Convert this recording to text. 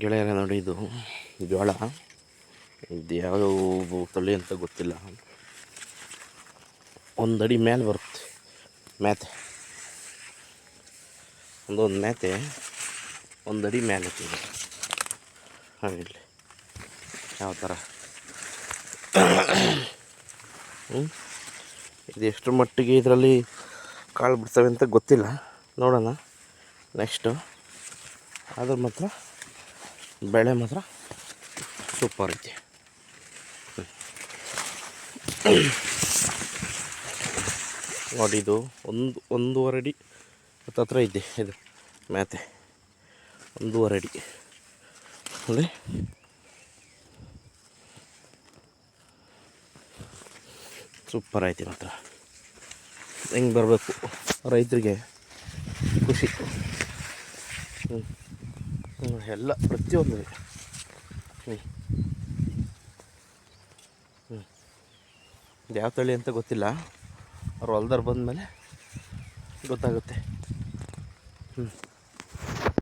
ಗೆಳೆಯರೆ ನೋಡಿ, ಇದು ಜೋಳ. ಇದು ಯಾವ ತಳಿ ಅಂತ ಗೊತ್ತಿಲ್ಲ. ಒಂದಡಿ ಮೇಲೆ ಬರುತ್ತೆ ಮ್ಯಾತೆ. ಒಂದೊಂದು ಮ್ಯಾತೆ ಒಂದಡಿ ಮೇಲೆ ಇರ್ತದೆ. ಹಾಗಿರಲಿ ಯಾವ ಥರ ಇದು ಎಷ್ಟು ಮಟ್ಟಿಗೆ ಇದರಲ್ಲಿ ಕಾಳು ಬಿಡ್ತವೆ ಅಂತ ಗೊತ್ತಿಲ್ಲ, ನೋಡೋಣ ನೆಕ್ಸ್ಟು. ಅದ್ರ ಮಾತ್ರ ಬೆಳೆ ಮಾತ್ರ ಸೂಪರ್ ಐತಿ. ನೋಡಿ, ಇದು ಒಂದೂವರೆ ಅಡಿ ಹತ್ರ ಇದೆ ಇದು ಮ್ಯಾತೆ. 1.5 ಅಡಿ ಅಂದರೆ ಸೂಪರ್ ಐತಿ ಮಾತ್ರ. ಹೆಂಗೆ ಬರಬೇಕು ರೈತರಿಗೆ ಖುಷಿ. ಎಲ್ಲ ಪ್ರತಿಯೊಂದು ಇದು ಯಾವ ತಳಿ ಅಂತ ಗೊತ್ತಿಲ್ಲ, ಅವ್ರು ಹೊಲ್ದಾರ ಬಂದಮೇಲೆ ಗೊತ್ತಾಗುತ್ತೆ.